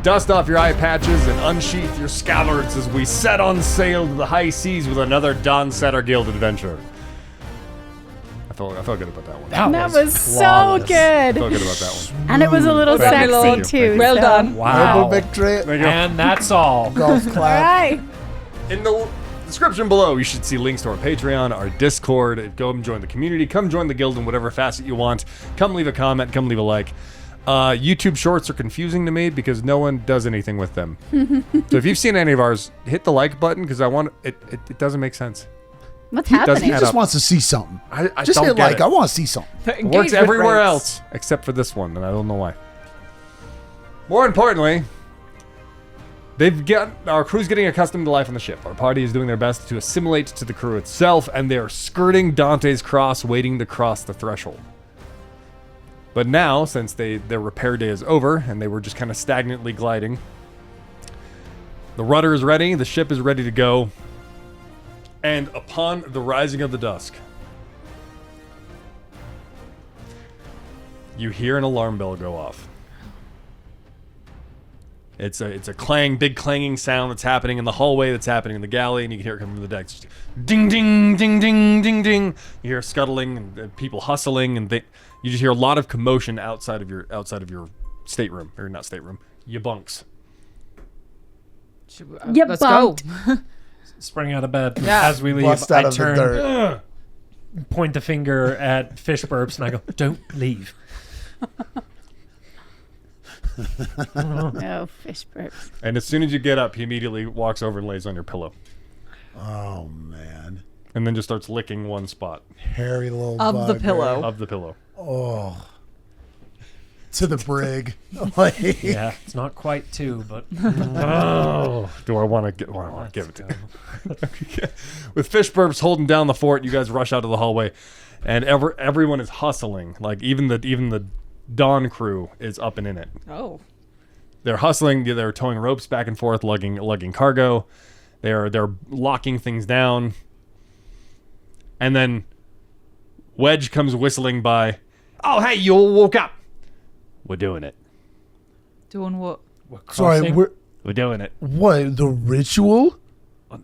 Dust off your eye patches and unsheath your scabbards as we set on sail to the high seas with another DawnSetter Guild adventure. I felt good about that one. That was so I good. felt good about that one. And it was a little Thank you, sexy Lord. too. Well so. done. Wow. Double victory. And that's all. Golf All clap. right. In the description below, you should see links to our Patreon, our Discord. Go and join the community. Come join the guild in whatever facet you want. Come leave a comment. Come leave a like. YouTube shorts are confusing to me because no one does anything with them. So if you've seen any of ours, hit the like button because I want it. It doesn't make sense. What's Doesn't happening? He add just up. wants to see something. I Just don't hit get like. it. I want to see something. It works everywhere else except for this one, and I don't know why. More importantly, our crew's getting accustomed to life on the ship. Our party is doing their best to assimilate to the crew itself, and they are skirting Dante's cross, waiting to cross the threshold. But now, since their repair day is over, and they were just kind of stagnantly gliding, the rudder is ready, the ship is ready to go, and upon the rising of the dusk, you hear an alarm bell go off. It's a big clanging sound that's happening in the hallway, that's happening in the galley, and you can hear it coming from the decks. Just ding, ding, ding, ding, ding, ding. You hear scuttling and people hustling, and you just hear a lot of commotion outside of your stateroom, or not stateroom, your bunks. You Let's bumped. go. Spring out of bed. Yeah. As we leave, Bust I out of the turn, dirt. point the finger at fish burps, and I go, "Don't leave." Oh, fish burps. And as soon as you get up, he immediately walks over and lays on your pillow, Oh man, and then just starts licking one spot hairy little Of the bugger. pillow. of the pillow. Oh, to the brig. Like, Yeah, it's not quite two, but Oh, do I want to give it to him? With fish burps holding down the fort, you guys rush out of the hallway, and everyone is hustling. Like even the Dawn crew is up and in it. Oh. They're hustling. They're towing ropes back and forth, lugging cargo. They're locking things down. And then Wedge comes whistling by. Oh, hey, you all woke up. We're doing it. Doing what? we're sorry, crossing. We're doing it. what the ritual?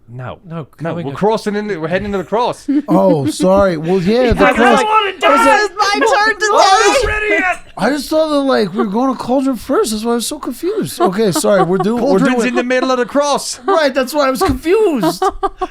No, No, we're going crossing into. We're heading into the cross. Oh, sorry. Well, yeah, the cross. It's my turn to die! I just thought that like we were going to Cauldron first. That's why I was so confused. Okay, sorry. We're Cauldron's doing in the middle of the cross. right. That's why I was confused.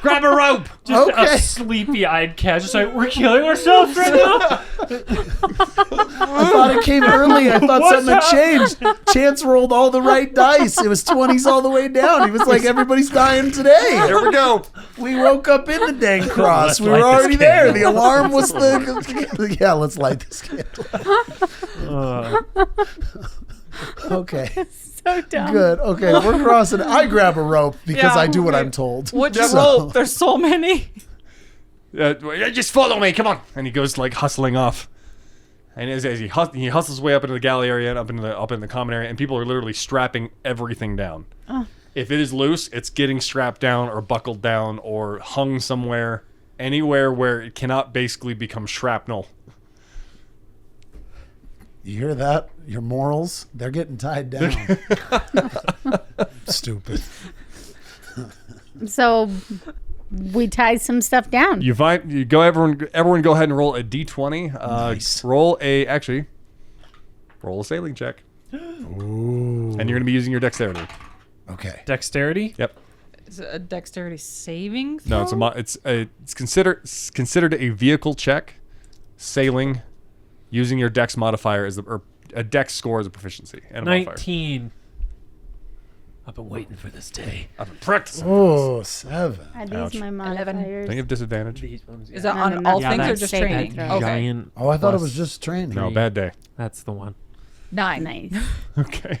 Grab a rope. Just Okay. a sleepy-eyed cat, just like, we're killing ourselves right now. I thought it came early. I thought What's something had changed. Chance rolled all the right dice. It was 20s all the way down. He was like, everybody's dying today. There we go. We woke up in the dang cross. Let's We were light this already there. candle. The alarm was the. Yeah, let's light this candle. Okay, So dumb. good. Okay, we're crossing. I grab a rope because Yeah, I do what okay. I'm told. Which So- rope? There's so many. Just follow me. Come on. And he goes like hustling off. And as he hustles his way up into the galley area and up in the common area, and people are literally strapping everything down. If it is loose, it's getting strapped down or buckled down or hung somewhere, anywhere where it cannot basically become shrapnel. You hear that? Your morals, they're getting tied down. Stupid. So we tied some stuff down. Everyone go ahead and roll a d20. Nice. Roll a sailing check. Ooh. And you're going to be using your dexterity. Okay. Dexterity? Yep. Is it a dexterity saving No, throw? it's considered a vehicle check. Sailing, using your dex modifier or a dex score as a proficiency and a modifier. 19. I've been waiting for this day. I've been practicing. Oh, 7. Are these Ouch. my 11. modifiers? Don't you have disadvantage? These ones, Is yeah. that No, on no, all no, things or that's just saving training? throw. Okay. Giant Oh, I thought it plus was just training. No, bad day. That's the one. 9. Nice. Okay.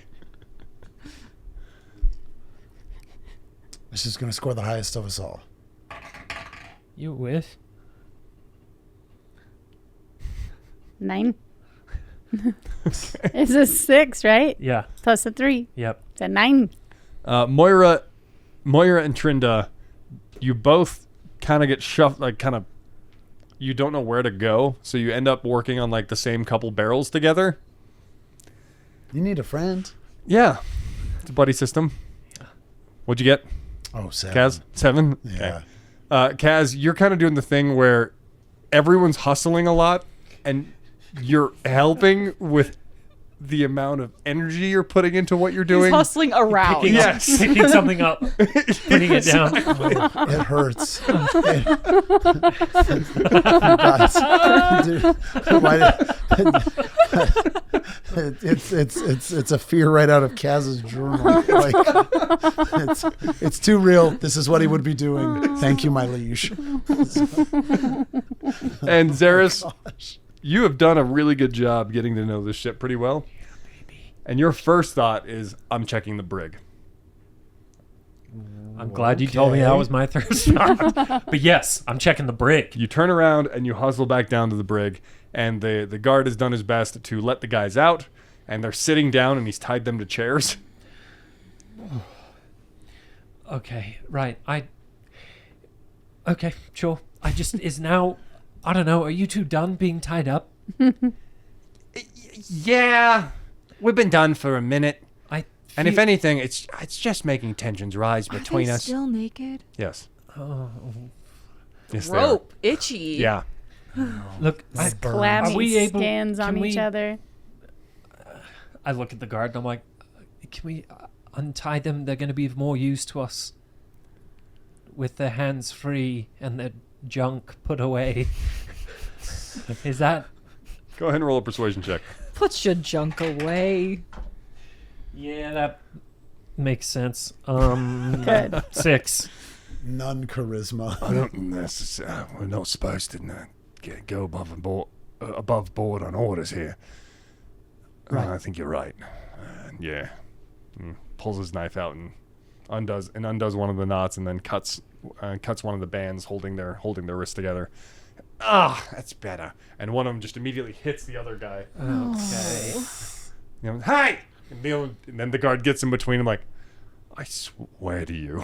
This is going to score the highest of us all. You wish? 9. It's a 6, right? Yeah. Plus a 3. Yep. It's a 9. Moira and Trinda, you both kind of get shoved, like kind of, you don't know where to go, so you end up working on like the same couple barrels together. You need a friend. Yeah. It's a buddy system. What'd you get, Oh, 7. Kaz? 7? Yeah. Okay. Kaz, you're kind of doing the thing where everyone's hustling a lot and you're helping with the amount of energy you're putting into what you're doing. He's hustling around. Picking, Yes. picking something up, putting it down. It hurts. Guys, dude, it's a fear right out of Kaz's journal. Like, it's too real. This is what he would be doing. Thank you, my liege. And Zaris, you have done a really good job getting to know this ship pretty well. And your first thought is, I'm checking the brig. I'm glad you told me that was my third thought. But yes, I'm checking the brig. You turn around and you hustle back down to the brig, and the guard has done his best to let the guys out, and they're sitting down, and he's tied them to chairs. Okay, right. Okay, sure. I don't know, are you two done being tied up? Yeah, we've been done for a minute. And if feel- anything, it's just making tensions rise between us. Still naked? Yes. Oh, Yes, they are. Rope. Itchy. Yeah. look, Clammy are we able? stands on can each we- other. I look at the guard and I'm like, can we untie them? They're going to be of more use to us with their hands free and their junk put away. Is that? Go ahead and roll a persuasion check. Put your junk away. Yeah, that makes sense. Good. 6. None charisma. I don't necessarily. We're not supposed to go above board on orders here. Right. I think you're right. Yeah. Pulls his knife out and undoes one of the knots, and then cuts one of the bands holding their wrists together. That's better. And one of them just immediately hits the other guy. Okay. Hey! And then the guard gets in between him like, I swear to you,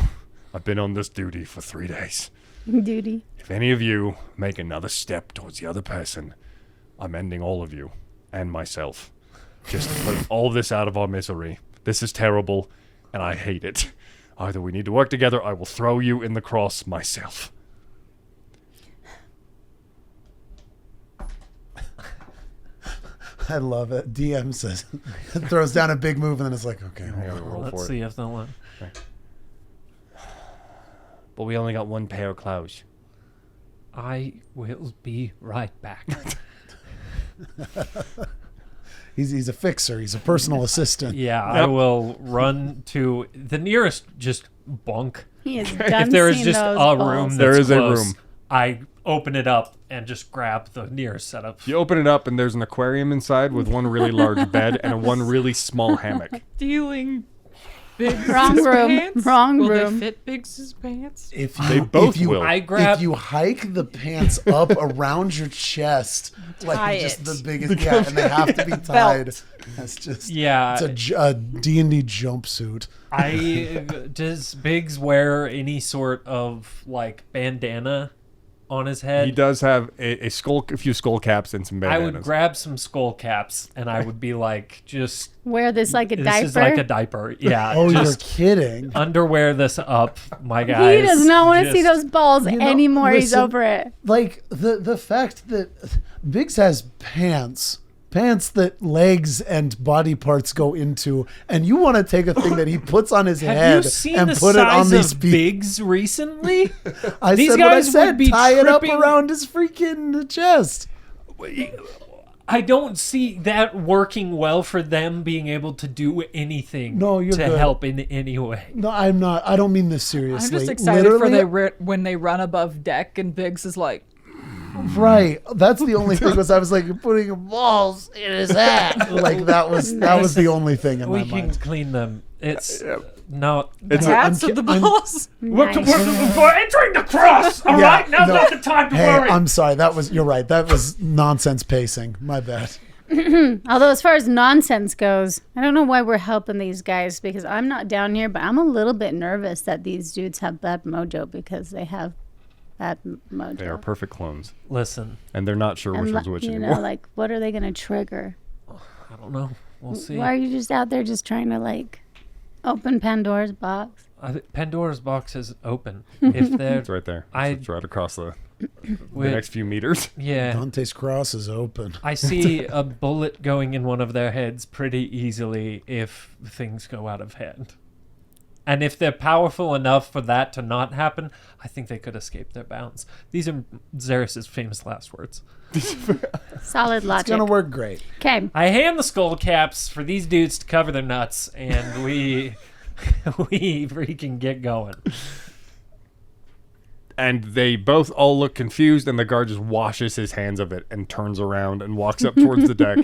I've been on this duty for 3 days. Duty. If any of you make another step towards the other person, I'm ending all of you and myself. Just to put all this out of our misery. This is terrible, and I hate it. Either we need to work together, I will throw you in the cross myself. I love it. DM says, throws down a big move, and then it's like, okay, I hold gotta on. roll Let's for see it. if that one. But we only got one pair of clothes. I will be right back. He's a fixer. He's a personal assistant. Yeah, I will run to the nearest just bunk. He is done If there is seeing just those a balls. room There that's is a close, room. I open it up and just grab the nearest setup. You open it up, and there's an aquarium inside with one really large bed and one really small hammock. Stealing Biggs' Wrong room. pants? Wrong Will room. they fit Biggs' pants? If They both if you, will. I grab. If you hike the pants up around your chest, like Tie just it. the biggest, yeah, and they have to be tied. That's just, Yeah. it's a D&D jumpsuit. Does Biggs wear any sort of like bandana on his head? He does have a few skull caps and some I bandanas. would grab some skull caps and I would be like, just Wear this like a this diaper. is like a diaper. Yeah. Oh, just you're kidding. underwear this up, my guys. He does not want to see Just- those balls You know, anymore. He's listen, over it. Like the fact that Biggs has pants that legs and body parts go into, and you want to take a thing that he puts on his Have head you seen and the put it on size these of people. Biggs recently? I These said what I guys would said. be Tie it up tripping- around his freaking chest. I don't see that working well for them being able to do anything No, you're to good. help in any way. No, I'm not. I don't mean this seriously. I'm just excited for Literally, when they run above deck and Biggs is like, right. That's the only thing. Was I was like, you're putting your balls in his hat. Like that was the only thing in We my can mind. clean them. It's not. It's hats of the balls. We're Nice. entering the cross. All right, now's no. not the time to Hey, worry. I'm sorry. You're right. That was nonsense pacing. My bad. Although as far as nonsense goes, I don't know why we're helping these guys because I'm not down here, but I'm a little bit nervous that these dudes have bad mojo because they have bad mojo. They are perfect clones, Listen, and they're not sure which and one's which you anymore. know, like what are they gonna trigger? I don't know. We'll see. Why are you just out there just trying to like Open Pandora's box. Pandora's box is open. If they're It's right there. I- It's right across the Wait. next few meters. yeah, Dante's cross is open. I see a bullet going in one of their heads pretty easily if things go out of hand. And if they're powerful enough for that to not happen, I think they could escape their bounds. These are Xeris' famous last words. Solid It's logic. gonna work great. Okay. I hand the skull caps for these dudes to cover their nuts, and we freaking get going. And they both all look confused, and the guard just washes his hands of it and turns around and walks up towards the deck.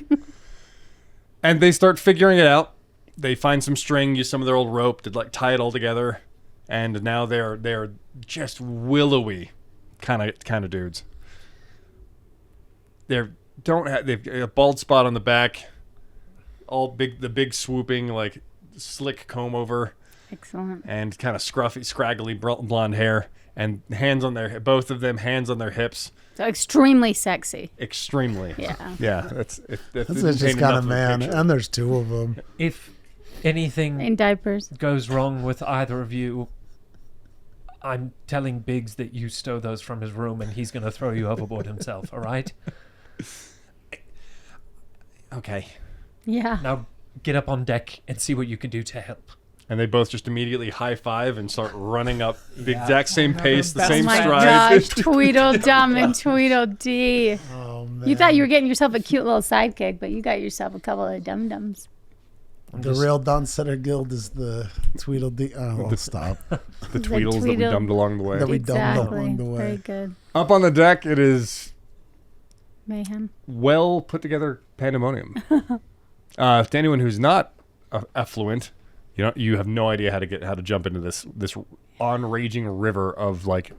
And they start figuring it out. They find some string, use some of their old rope to like tie it all together, and now they're just willowy kind of dudes. They've got a bald spot on the back, the big swooping like slick comb over, Excellent. and kind of scruffy, scraggly blonde hair, and both of them hands on their hips. So extremely sexy. Extremely. Yeah. Yeah, that's This kind of man, and there's two of them. If anything In diapers. goes wrong with either of you, I'm telling Biggs that you stole those from his room and he's going to throw you overboard himself, all right? Okay. Yeah. Now get up on deck and see what you can do to help. And they both just immediately high five and start running up the exact same pace, the Best Oh same my stride. gosh, Tweedledum and Tweedledee. Oh man! You thought you were getting yourself a cute little sidekick, but you got yourself a couple of dum-dums. The real DawnSetter Guild is the Tweedledee. Oh, I'll stop. The Tweedles that we Tweedle- dumbed along the way. That we dumped Exactly. along the way. Very good. Up on the deck, it is Mayhem. well put together pandemonium. To anyone who's not affluent, you have no idea how to jump into this on-raging river of like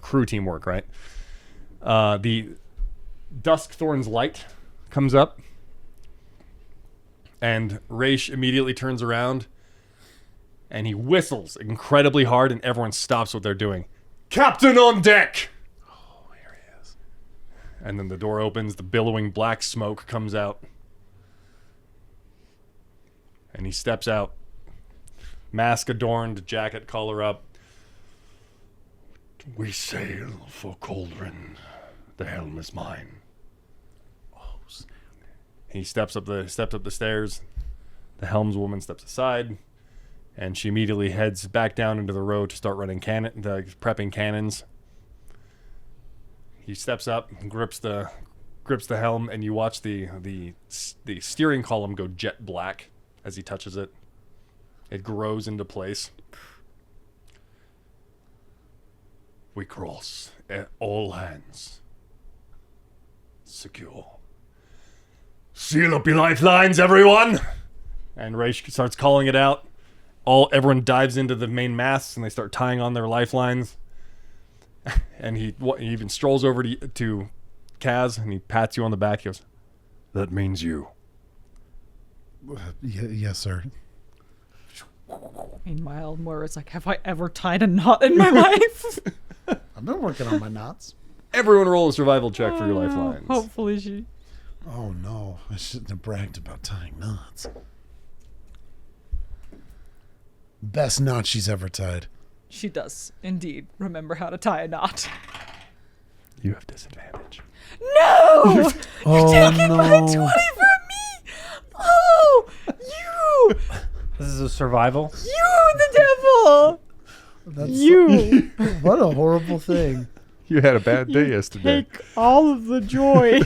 crew teamwork, right? The Duskthorn's light comes up, and Raish immediately turns around, and he whistles incredibly hard, and everyone stops what they're doing. Captain on deck! Oh, here he is. And then the door opens, the billowing black smoke comes out, and he steps out, mask adorned, jacket collar up. We sail for Cauldron. The helm is mine. He steps up the stairs. The helmswoman steps aside, and she immediately heads back down into the road to start running prepping cannons. He steps up, and grips the helm, and you watch the steering column go jet black as he touches it. It grows into place. We cross at all hands. Secure. Seal up your lifelines, everyone! And Raish starts calling it out. Everyone dives into the main masts, and they start tying on their lifelines. And he even strolls over to Kaz, and he pats you on the back. He goes, "That means you." Yes, sir. Meanwhile, Moira's like, have I ever tied a knot in my life? I've been working on my knots. Everyone roll a survival check for your lifelines. Hopefully she... Oh no, I shouldn't have bragged about tying knots. Best knot she's ever tied. She does, indeed, remember how to tie a knot. You have disadvantage. No! Oh Taking my 20 no. from me! Oh! You! This is a survival. You, the devil! That's You! What a horrible thing. You had a bad day yesterday. Take all of the joy.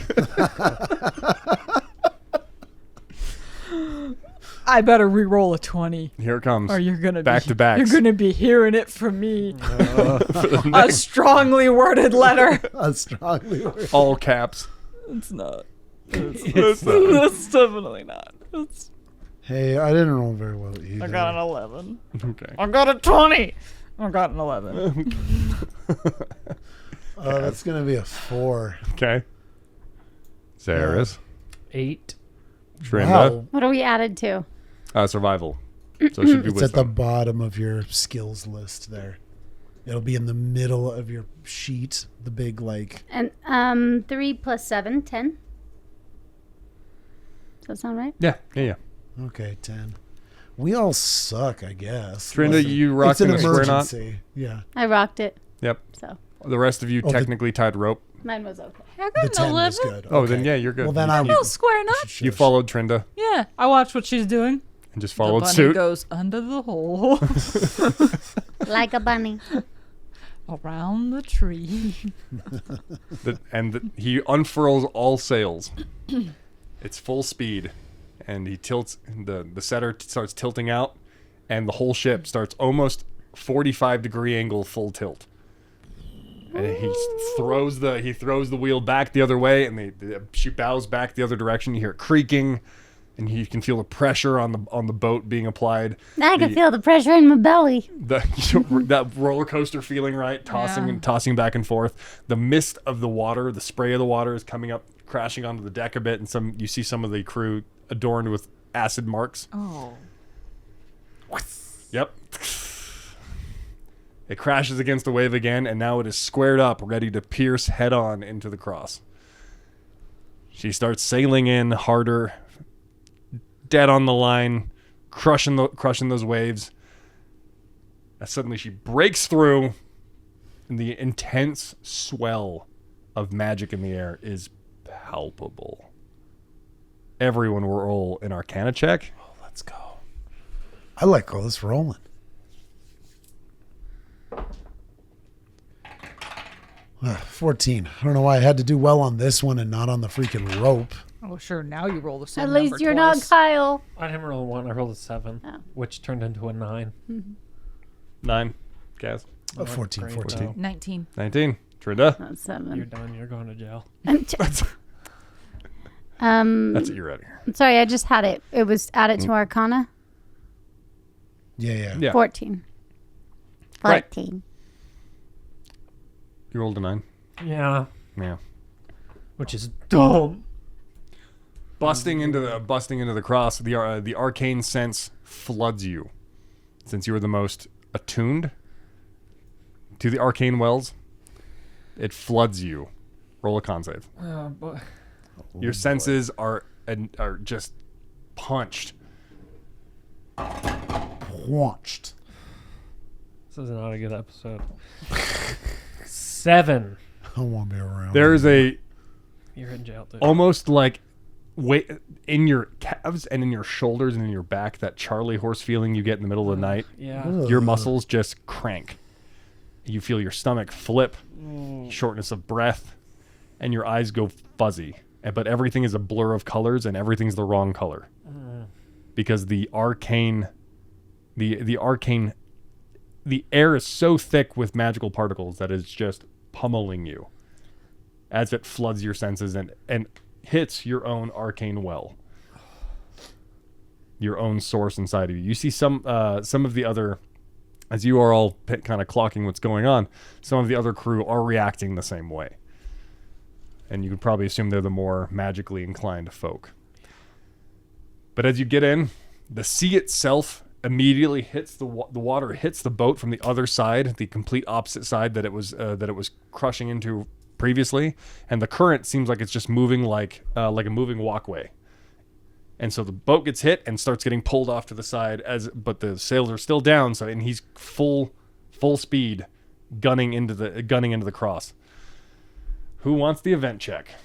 I better re-roll a 20. Here it comes. Or you're gonna Back be, to backs. You're gonna be hearing it from me. A strongly worded letter. A strongly worded. All caps. It's not. It's not. That's definitely not. It's, Hey, I didn't roll very well either. I got an 11. Okay. I got a 20. I got an 11. That's gonna be a 4. Okay. Zaris. 8. Trinda. Wow. What are we added to? Survival. So it should be It's at the wisdom. bottom of your skills list there. It'll be in the middle of your sheet. The big And 3 plus 7, 10. Does that sound right? Yeah. Okay, 10. We all suck, I guess. Trinda, Listen, you it's rocking an the square knot? emergency. Yeah. I rocked it. Yep. So The rest of you technically tied rope. mine was okay. I The got an 10 was 11. good. Oh, Okay. then yeah, you're good. Well, then you, I you, No square knot. should you shush. followed Trinda Yeah, I watched what she's doing. and just The followed bunny suit. goes under the hole, Like a bunny. around the tree. He unfurls all sails. It's full speed, and he tilts. The setter starts tilting out, and the whole ship starts almost 45-degree angle full tilt. And he throws the wheel back the other way, and she bows back the other direction. You hear it creaking, and you can feel the pressure on the boat being applied. I can feel the pressure in my belly. That roller coaster feeling, right? Tossing back and forth. The mist of the water, the spray of the water is coming up, crashing onto the deck a bit, and you see some of the crew adorned with acid marks. Oh. Yep. It crashes against the wave again, and now it is squared up, ready to pierce head-on into the cross. She starts sailing in harder, dead on the line, crushing those waves. And suddenly she breaks through, and the intense swell of magic in the air is palpable. Everyone will roll an Arcana check. Oh, let's go. I like all this rolling. 14. I don't know why I had to do well on this one and not on the freaking rope. Oh, sure. Now you roll the same At number least you're twice. not Kyle. I didn't roll a 1. I rolled a 7, Oh. which turned into a 9. 9. Gaz. 14. Great, 14. though. 19. 19. Trinda. That's You're 7. done. You're going to jail. That's it. You're ready. Sorry, I just had it. It was added to Arcana. Yeah. Yeah. 14. Right. 14. You rolled a 9. Yeah, Yeah. which is dumb. Busting into the cross, the arcane sense floods you. Since you are the most attuned to the arcane wells, it floods you. Roll a con save. But Your senses are just punched. Launched. this is not a good episode. 7. I won't be around. There is a You're in jail, dude. almost like weight in your calves and in your shoulders and in your back, that Charlie horse feeling you get in the middle of the night. Yeah. Ugh. Your muscles just crank. You feel your stomach flip, shortness of breath, and your eyes go fuzzy. But everything is a blur of colors, and everything's the wrong color. Because the air is so thick with magical particles that it's just pummeling you as it floods your senses and hits your own arcane well, your own source inside of you. You see some of the other, as you are all kind of clocking what's going on, some of the other crew are reacting the same way. And you could probably assume they're the more magically inclined folk. But as you get in, the sea itself immediately hits the water hits the boat from the other side, the complete opposite side that it was crushing into previously, and the current seems like it's just moving like a moving walkway. And so the boat gets hit and starts getting pulled off to the side but the sails are still down, and he's full speed gunning into the cross. Who wants the event check?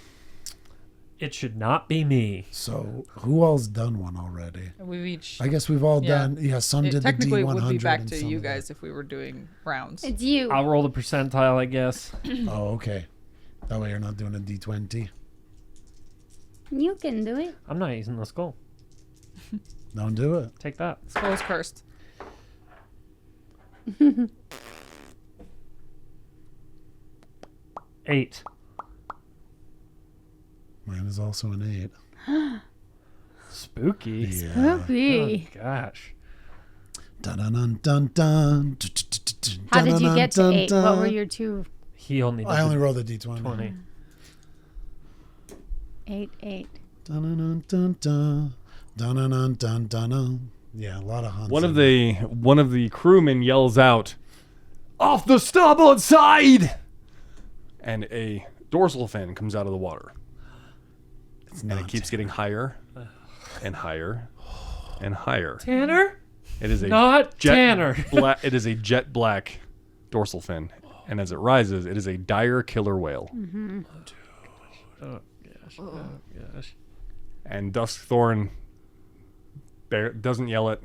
It should not be me. So who all's done one already? We've each. I guess we've all Yeah. done. Yeah, some did the technically, D100. it would be back and to some you of the- guys if we were doing rounds. It's you. I'll roll the percentile, I guess. Oh, okay. That way you're not doing a D20. You can do it. I'm not using the skull. Don't do it. Take that. Skull's cursed. 8. Mine is also an 8. Spooky. Yeah. Poopy. Oh, gosh. Dun dun dun dun. How did you get to 8? What were your two? He only did I only the rolled a D20. 20. 8. Dun dun dun dun. Dun dun dun dun dun. Yeah, a lot of hunts. One of the crewmen yells out, "Off the starboard side!" And a dorsal fin comes out of the water. It's And not it keeps getting higher and higher and higher. Tanner? It is a Not Tanner. It is a jet black dorsal fin, and as it rises, it is a dire killer whale. Oh gosh. Oh gosh. And Duskthorn doesn't yell it.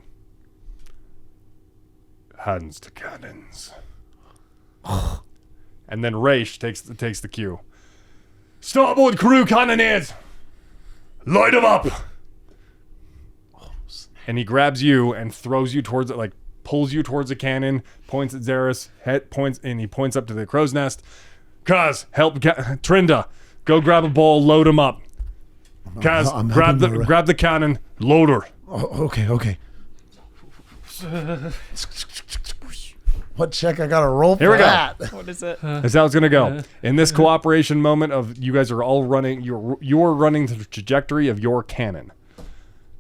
Hands to cannons. And then Raish takes the cue. Starboard crew cannoneers! Light 'em up! And he grabs you and throws you towards it, like pulls you towards a cannon, points at Xeris, and he points up to the crow's nest. Kaz, help Trinda. Go grab a ball, load him up. Kaz, grab the cannon, load her. Oh, okay. What check I gotta roll for Here we go. that? What is it? That's how it's gonna go. In this cooperation moment of you guys are all running, you're running the trajectory of your cannon.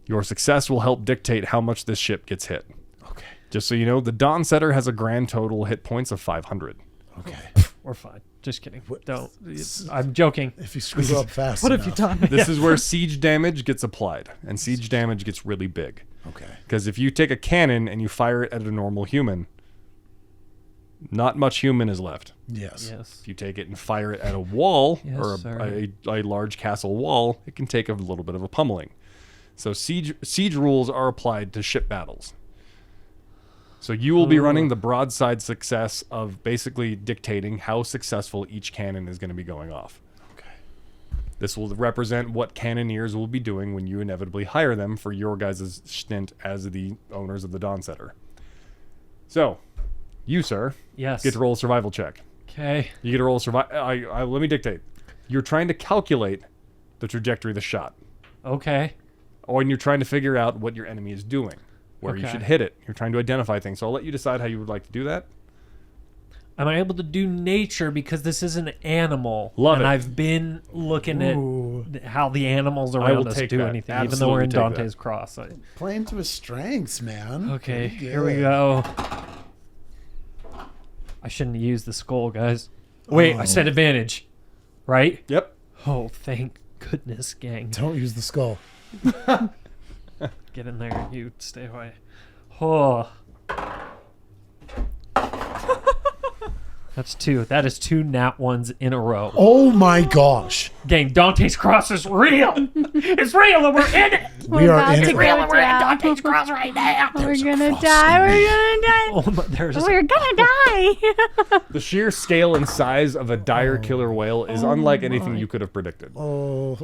Your success will help dictate how much this ship gets hit. Okay. Just so you know, the DawnSetter has a grand total hit points of 500. Okay. We're fine. Just kidding. Don't. I'm joking. If you screw up fast What enough. have you done? This is where siege damage gets applied, and siege damage gets really big. Okay. Because if you take a cannon and you fire it at a normal human, not much human is left. Yes. Yes. If you take it and fire it at a wall Yes, or sir. a large castle wall, it can take a little bit of a pummeling. So siege rules are applied to ship battles. So you will be running the broadside success of basically dictating how successful each cannon is going to be going off. Okay. This will represent what cannoneers will be doing when you inevitably hire them for your guys' stint as the owners of the DawnSetter. So, you, sir, Yes. get to roll a survival check. Okay. You get to roll a survival. Let me dictate. You're trying to calculate the trajectory of the shot. Okay. Or you're trying to figure out what your enemy is doing, where you Okay. should hit it. You're trying to identify things. So I'll let you decide how you would like to do that. Am I able to do nature because this is an animal? Love and it. I've been looking Ooh. at how the animals will around us take do that. anything, even though we're in Absolutely take Dante's Cross. Playing to his strengths, man. Okay, Pretty here we good. go. I shouldn't use the skull, guys. Wait, I said advantage, right? Yep. Oh, thank goodness, gang. Don't use the skull. Get in there. You stay away. Oh. That's two. That is two nat ones in a row. Oh my gosh. Gang, Dante's Cross is real. It's real and we're in it. We are about in to it. go Real and we're in down. Dante's Cross right now. We're gonna die. We're gonna die. Oh, but there's We're gonna die. The sheer scale and size of a dire killer whale is unlike anything you could have predicted. Oh.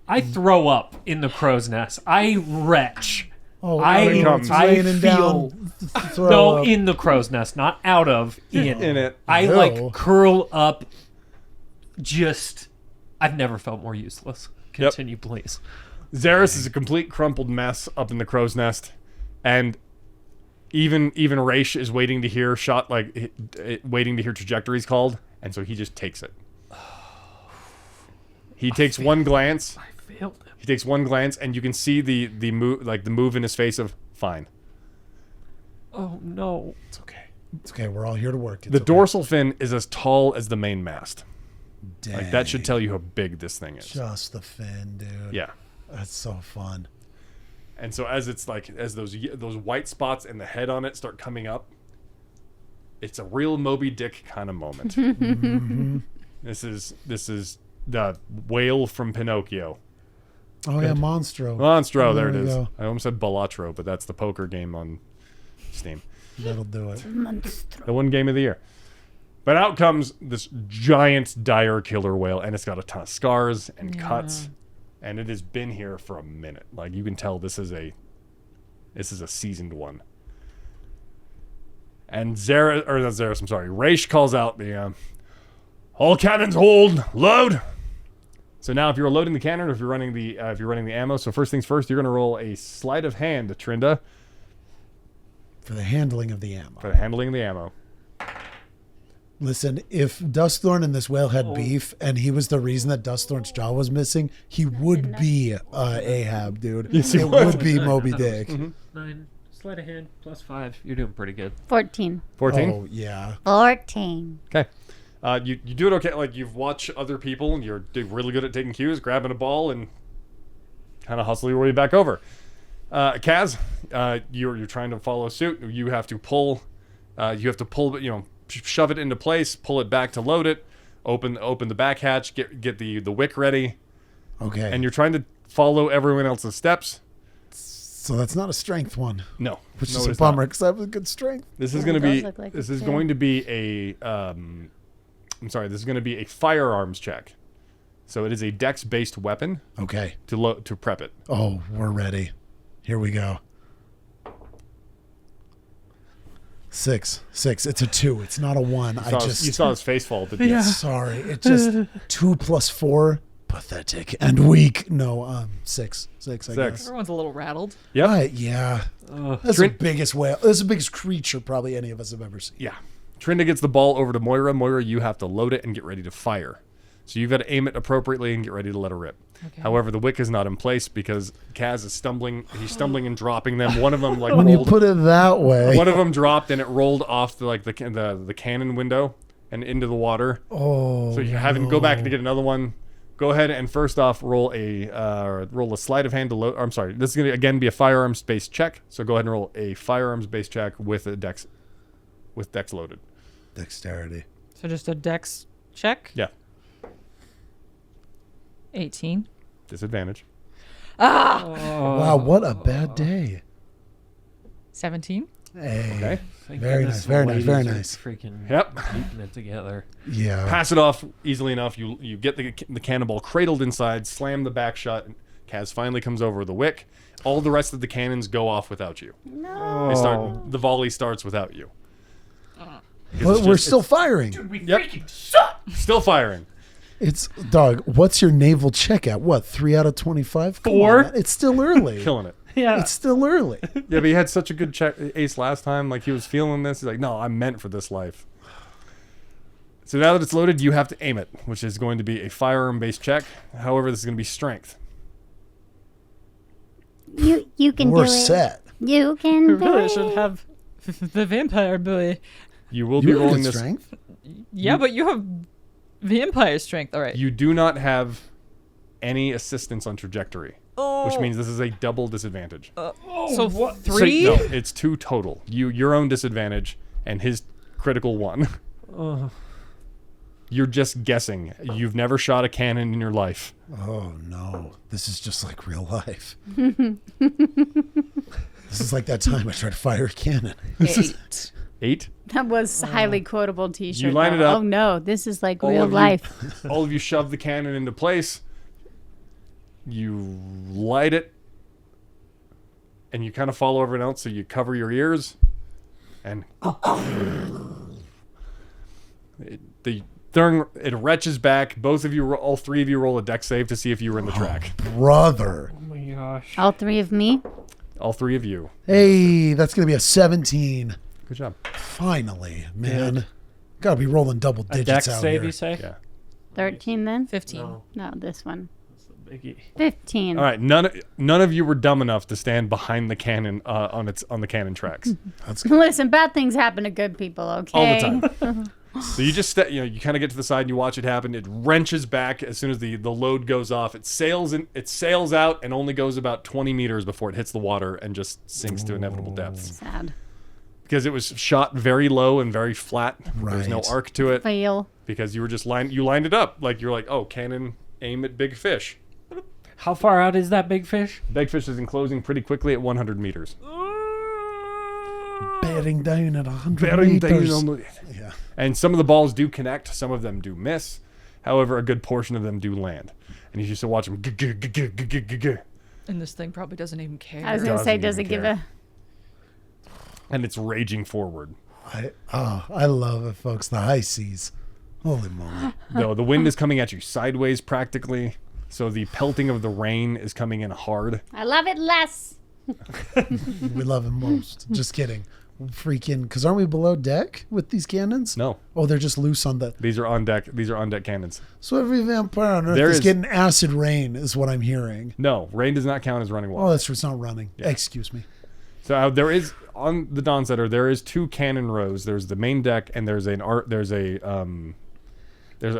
I throw up in the crow's nest. I retch. Oh, I- comes. it's I raining feel- down. Throw No, up. in the crow's nest, not out of. In it. I Ew. like curl up. Just, I've never felt more useless. Continue, please. Xeris is a complete crumpled mess up in the crow's nest, and even Raish is waiting to hear waiting to hear trajectories called, and so he just takes it. He takes one glance. I failed him. He takes one glance, and you can see the move in his face of fine. Oh no. It's okay. It's okay. We're all here to work. It's The okay. dorsal fin is as tall as the main mast. Dang. Like that should tell you how big this thing is. Just the fin, dude. Yeah. That's so fun. And so as those white spots and the head on it start coming up, it's a real Moby Dick kind of moment. This is the whale from Pinocchio. Oh yeah, Monstro. Monstro, there it There we is. go. I almost said Balatro, but that's the poker game on Steam. That'll do it. The one game of the year. But out comes this giant dire killer whale, and it's got a ton of scars and cuts, and it has been here for a minute. Like you can tell this is a seasoned one. And Raish calls out the all cannons hold, load. So now if you're loading the cannon or if you're running the ammo, so first things first, you're gonna roll a sleight of hand, Trinda, For the handling of the ammo. for the handling of the ammo. Listen, if Duskthorn and this whale had beef and he was the reason that Duskthorn's jaw was missing, he would be Ahab, dude. Yes, he it would. would be Moby Dick. 9, sleight of hand, +5. You're doing pretty good. 14. 14. Oh, yeah. 14. Okay. You do it okay. Like you've watched other people, you're really good at taking cues, grabbing a ball, and kind of hustle your way back over. Kaz, you're trying to follow suit. You have to pull. Shove it into place, pull it back to load it, open the back hatch, get the wick ready, Okay. and you're trying to follow everyone else's steps. So that's not a strength one, No, which no, is it a is not. bummer because I have a good strength. This is Yeah, going to it does be look like this it, is too. going to be a This is going to be a firearms check. So it is a dex-based weapon Okay. to prep it. Oh, we're ready. Here we go. 6. It's a 2. It's not a 1. You saw his face fall. Didn't you? Sorry. It just 2 plus 4. Pathetic and weak. No, 6. 6. I guess. Everyone's a little rattled. Yep. Right, yeah. That's the biggest whale. That's the biggest creature probably any of us have ever seen. Yeah. Trinda gets the ball over to Moira. Moira, you have to load it and get ready to fire. So you've got to aim it appropriately and get ready to let her rip. Okay. However, the wick is not in place because Kaz is stumbling. He's stumbling and dropping them. One of them When you rolled. put it that way. One of them dropped and it rolled off the cannon window and into the water. Oh. So you're having to go back to get another one. Go ahead and first off roll a sleight of hand to load. I'm sorry. This is going to again be a firearms based check. So go ahead and roll a firearms based check with dex loaded. Dexterity. So just a dex check. Yeah. 18. Disadvantage. Wow, what a bad day. 17. Hey. Okay. Thank Very goodness nice, the very nice, ladies very are nice. Freaking Yep. keeping it together. Yeah. Pass it off easily enough. You get the cannonball cradled inside, slam the back shut. And Kaz finally comes over the wick. All the rest of the cannons go off without you. No. They start. The volley starts without you. But we're still firing. Still firing. It's dog. What's your naval check at? What, 3 out of 25? Come 4? on, man. It's still early. Killing it. Yeah. It's still early. Yeah, but he had such a good ace last time. Like, he was feeling this. He's like, no, I'm meant for this life. So now that it's loaded, you have to aim it, which is going to be a firearm-based check. However, this is going to be strength. You can We're do it. set. You can do really it. should have the vampire ability. You will be You have rolling good this. strength. Yeah, but you have vampire strength. All right. You do not have any assistance on trajectory, Oh. which means this is a double disadvantage. So So- 3? no, it's 2 total. Your own disadvantage and his critical 1. You're just guessing. You've never shot a cannon in your life. Oh no, this is just like real life. This is like that time I tried to fire a cannon. 8. 8. That was highly quotable T-shirt. You line though. it up. Oh no, this is like All real of you- life. All of you shove the cannon into place. You light it. And you kind of follow everyone else, so you cover your ears. And it retches back. Both of you, all 3 of you roll a dex save to see if you were in the track. Brother. Oh my gosh. All 3 of me. All 3 of you. Hey, that's gonna be a 17. Good job. Finally, man. Gotta be rolling double A digits dex out save, here. you say? Yeah. 13 then. 15. No, this one. That's a biggie. 15. All right. None of you were dumb enough to stand behind the cannon on the cannon tracks That's good. Listen, bad things happen to good people. Okay. all the time. So you just you kind of get to the side and you watch it happen. It wrenches back as soon as the load goes off. It sails out and only goes about 20 meters before it hits the water and just sinks to inevitable depths. Sad. Because it was shot very low and very flat. There's no Right. arc to it Fail. because you were just lined it up like you're like, oh, cannon, aim at big fish. How far out is that big fish? Big fish is enclosing pretty quickly at 100 meters. Bearing down at 100 Bearing down meters. on the- Yeah. And some of the balls do connect, some of them do miss. However, a good portion of them do land. And you used to watch them. And this thing probably doesn't even care. I was gonna say, Doesn't does it even give care. a? And it's raging forward. I love it, folks. The high seas. Holy moly. Though the wind is coming at you sideways practically. So the pelting of the rain is coming in hard. I love it less. We love him most. Just kidding. Freaking, because aren't we below deck with these cannons? No, Oh, they're just loose on the. these are on deck. These are on deck cannons. So every vampire on Earth There is is- getting acid rain, is what I'm hearing. No, rain does not count as running water. Oh, that's true. It's not running. Excuse me. So there is on the DawnSetter there is 2 cannon rows. There's the main deck and there's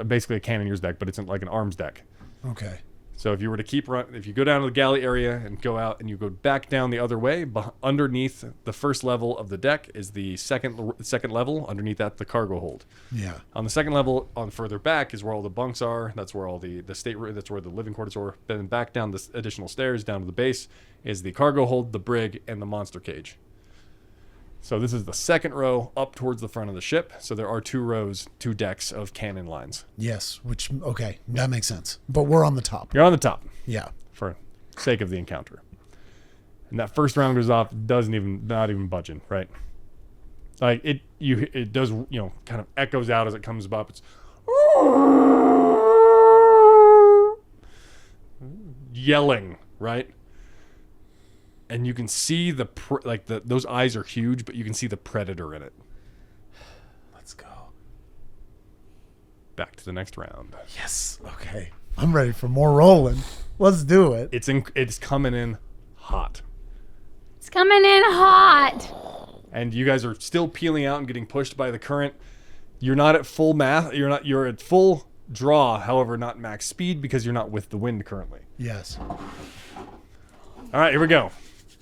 basically a cannonier's deck, but it's like an arms deck. Okay. So if you were to if you go down to the galley area and go out and you go back down the other way, underneath the first level of the deck is the second level. Underneath that, the cargo hold. Yeah. On the second level, on further back, is where all the bunks are. That's where all the stateroom. That's where the living quarters are. Then back down the additional stairs down to the base is the cargo hold, the brig, and the monster cage. So this is the second row up towards the front of the ship. So there are 2 decks of cannon lines. Yes, okay, that makes sense. But we're on the top. You're on the top. Yeah. For sake of the encounter. And that first round goes off, not even budging, right? Like it does, kind of echoes out as it comes up. It's yelling, right? And you can see those eyes are huge, but you can see the predator in it. Let's go. Back to the next round. Yes. Okay. I'm ready for more rolling. Let's do it. It's coming in hot. It's coming in hot. And you guys are still peeling out and getting pushed by the current. You're not at full you're at full draw, however, not max speed because you're not with the wind currently. Yes. All right, here we go.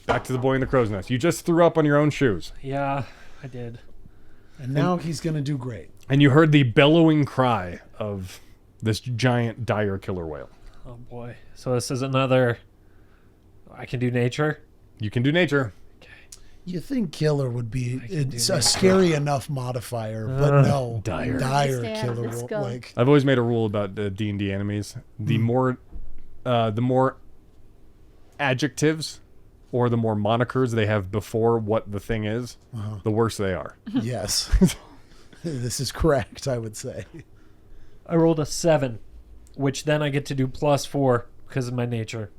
Back to the boy in the crow's nest. You just threw up on your own shoes. Yeah, I did. And now he's going to do great. And you heard the bellowing cry of this giant dire killer whale. Oh boy. So this is another... I can do nature? You can do nature. You think killer would be it's a scary enough modifier, but no. Dire Killer Let's will, go. like... I've always made a rule about D&D enemies. The more adjectives or the more monikers they have before what the thing is, the worse they are. Yes. This is correct, I would say. I rolled a 7, which then I get to do +4 because of my nature.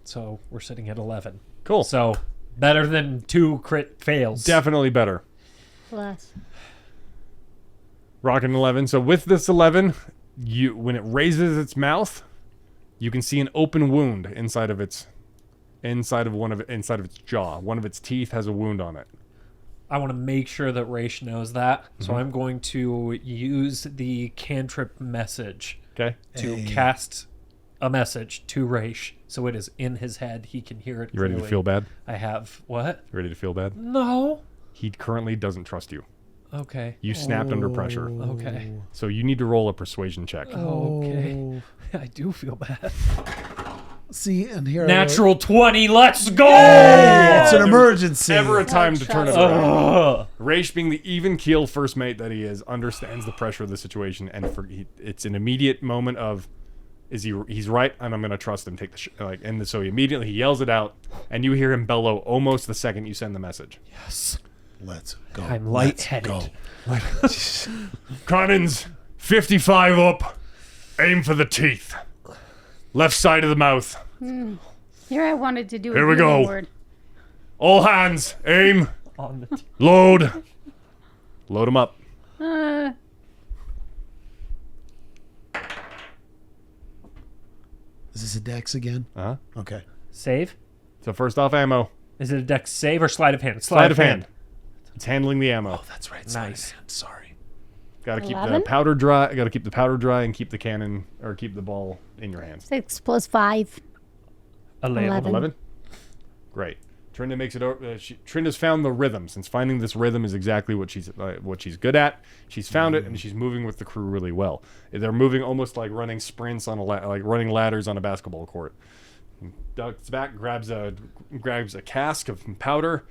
So we're sitting at 11. Cool. So better than 2 crit fails. Definitely better. Plus. Rocking 11. So with this 11, when it raises its mouth, you can see an open wound inside of its jaw. One of its teeth has a wound on it. I want to make sure that Raish knows that. So I'm going to use the cantrip message Okay. to cast a message to Raish. So it is in his head. He can hear it. You ready to clearly. feel bad? I have. What? You ready to feel bad? No. He currently doesn't trust you. Okay. You snapped under pressure. Okay. So you need to roll a persuasion check. Okay. I do feel bad. See, and here Natural 20. Let's go. it's an emergency. Ever a time to turn it trust around. Raish, being the even keel first mate that he is, understands the pressure of the situation, and it's an immediate moment of, he's right, and I'm gonna trust him. So he yells it out, and you hear him bellow almost the second you send the message. Yes. Let's go. I'm lightheaded. Let's go. Cannons, 55 up. Aim for the teeth. Left side of the mouth. Here I wanted to do Here a we healing go. word. All hands, aim, On the load. Load them up. Is this a dex again? Uh-huh. Okay. save. So first off, ammo. Is it a dex save or sleight of hand? Sleight of hand. It's handling the ammo. Oh, that's right. Nice. Sorry. Got to keep the 11? powder dry. Got to keep the powder dry and keep the cannon or keep the ball in your hands. 6 plus 5. 11. 11. Great. Trinda makes it over. Trinda's found the rhythm. Since finding this rhythm is exactly what she's good at. She's found it, and she's moving with the crew really well. They're moving almost like running sprints on like running ladders on a basketball court. Ducks back, grabs a cask of powder,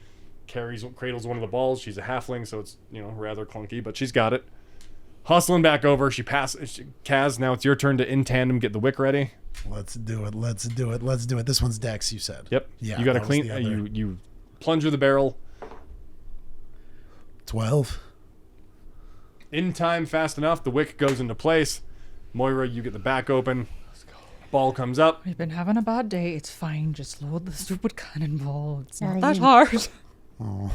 cradles one of the balls. She's a halfling, so it's rather clunky, but she's got it. Hustling back over, Kaz, now it's your turn to in tandem get the wick ready. Let's do it. This one's dex, you said. Yep. Yeah. You got to that was clean. the other. You plunger the barrel 12. in time, fast enough. The wick goes into place. Moira, you get the back open. Ball comes up. We've been having a bad day. It's fine. Just load the stupid cannonball. It's not Yeah, that you- hard. Oh.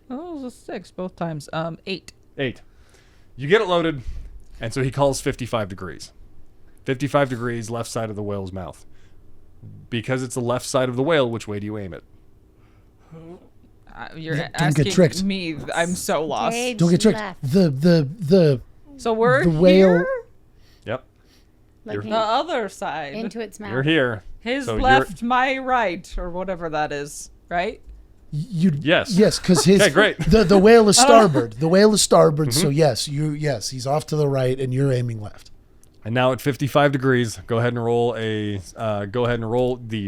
Oh, it was a 6 both times. 8. 8. You get it loaded, and so he calls 55 degrees. 55 degrees, left side of the whale's mouth. Because it's the left side of the whale, which way do you aim it? You're Don't get asking tricked. me. I'm so lost. Gauge Don't get tricked. left. The So we're the whale- here? Yep. Looking The other side. into its mouth. You're here. His So left, my right, or whatever that is, right? Yes. Yes, because his Okay, great. The whale is starboard. The whale is starboard. So yes, he's off to the right, and you're aiming left. And now at 55 degrees, go ahead and roll the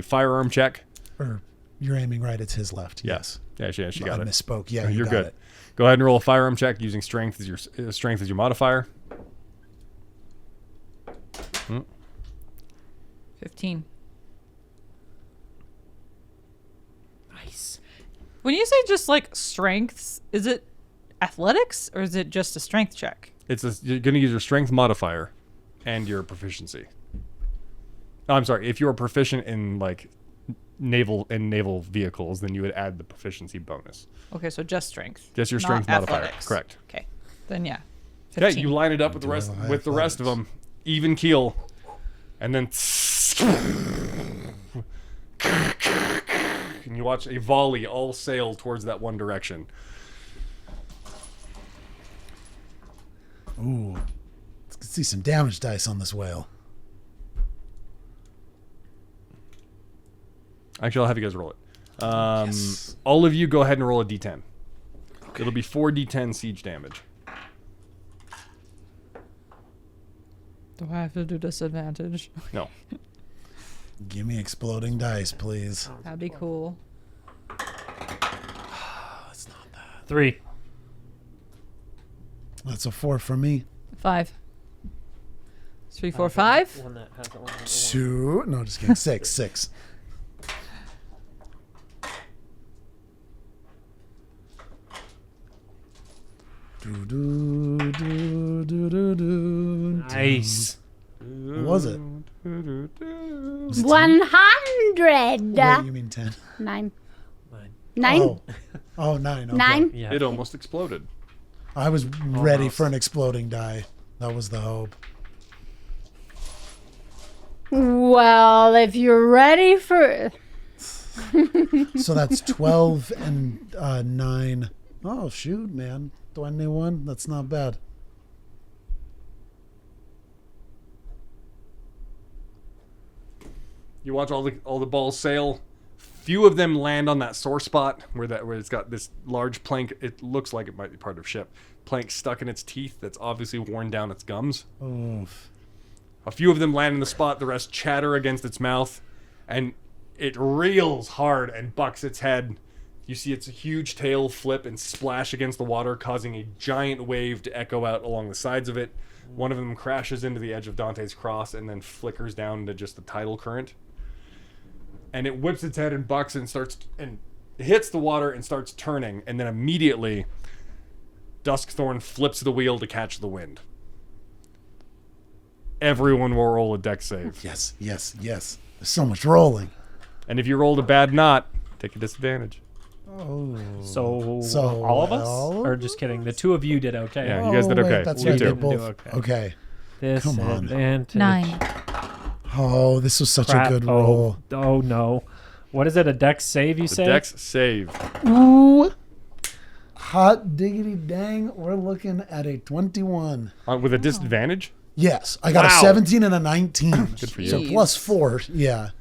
firearm check. Or you're aiming right. It's his left. Yes. Yeah, she got I it. misspoke. Yeah, You're got good. it. Go ahead and roll a firearm check using strength as your modifier. 15. Nice. When you say just like strengths, is it athletics or is it just a strength check? You're going to use your strength modifier and your proficiency. Oh, I'm sorry. If you're proficient in like naval vehicles, then you would add the proficiency bonus. Okay, so just strength. Just your not strength modifier. athletics. Correct. Okay, then yeah. Okay, 15. you line it up with the rest of them, even keel, and then and you watch a volley all sail towards that one direction. Ooh, let's see some damage dice on this whale. Actually, I'll have you guys roll it. Yes. All of you go ahead and roll a d10. Okay. It'll be 4d10 siege damage. Do I have to do disadvantage? No. Give me exploding dice, please. That'd be cool. It's not that. 3. That's a 4 for me. 5. 3, 4, 5. One that has it on the 2. No, just kidding. 6. 6. Do, do, do, do, do, Nice. What was it? 100. Wait, you mean 10? 9. 9. 9? Oh, 9. Okay. 9? Yeah. It almost exploded. I was ready for an exploding die. That was the hope. Well, if you're ready for... So that's 12 and 9. Oh, shoot, man. 21? That's not bad. You watch all the balls sail. Few of them land on that sore spot where it's got this large plank. It looks like it might be part of ship. Plank stuck in its teeth that's obviously worn down its gums. Oof. A few of them land in the spot. The rest chatter against its mouth, and it reels hard and bucks its head. You see its huge tail flip and splash against the water, causing a giant wave to echo out along the sides of it. One of them crashes into the edge of Dante's cross and then flickers down into just the tidal current. And it whips its head and bucks and hits the water and starts turning. And then immediately, Duskthorn flips the wheel to catch the wind. Everyone will roll a dex save. Yes, yes, yes. There's so much rolling. And if you rolled a bad knot, take a disadvantage. Oh. So all of us? well- Or just kidding? The two of you did okay. Yeah. You guys did wait, okay. That's You right. too. They Didn't do both. okay. Okay. Come on. Disadvantage. 9. Oh, this was such Crap. a good roll. Oh no. What is it? A dex save, you The say? dex save. Ooh. Hot diggity dang. We're looking at a 21. With a disadvantage? Yes. I got Wow. a 17 and a 19. Good for you. So plus 4. Yeah.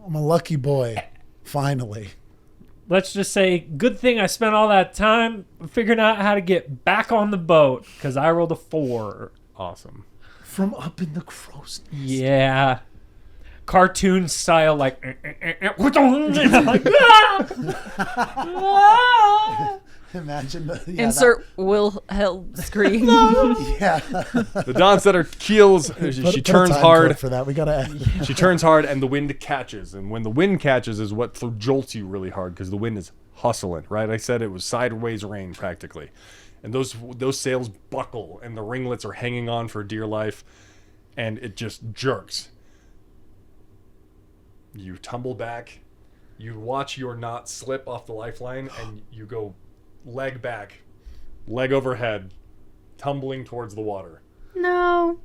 I'm a lucky boy. Finally. Let's just say, good thing I spent all that time figuring out how to get back on the boat because I rolled a 4. Awesome. From up in the crow's nest. Yeah. Cartoon style, like, like ah! Imagine the, Insert Wilhelm scream. Yeah. The Dawnsetter keels. She turns hard. For that. We got to add. She turns hard, and the wind catches. And when the wind catches is what jolts you really hard, because the wind is hustling, right? I said it was sideways rain, practically. And those sails buckle, and the ringlets are hanging on for dear life, and it just jerks. You tumble back. You watch your knot slip off the lifeline, and you go leg back, leg overhead, tumbling towards the water. No.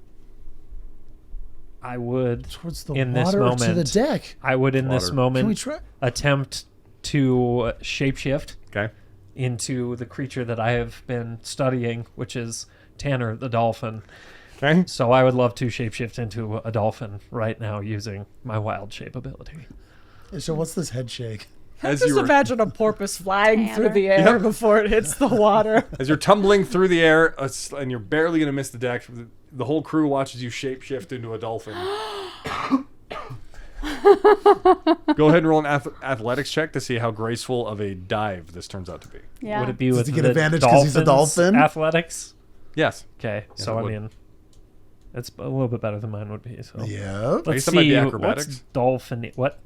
I would, Towards the in this water or to the moment, deck. I would in this Water. Can we moment try? attempt to shapeshift Okay. into the creature that I have been studying, which is Tanner the dolphin. Okay. So I would love to shapeshift into a dolphin right now using my wild shape ability. So what's this head shake? As Just you were, imagine a porpoise flying Tanner. through the air before it hits the water. as you're tumbling through the air, and you're barely gonna miss the deck, the whole crew watches you shapeshift into a dolphin. Go ahead and roll an athletics check to see how graceful of a dive this turns out to be. Yeah. Would it be Does with he get the advantage 'cause he's a dolphins dolphin? athletics? Yes. Okay, Yes, so it I would. mean, it's a little bit better than mine would be. So Yeah. I let's guess that might be see acrobatics. what's dolphin. What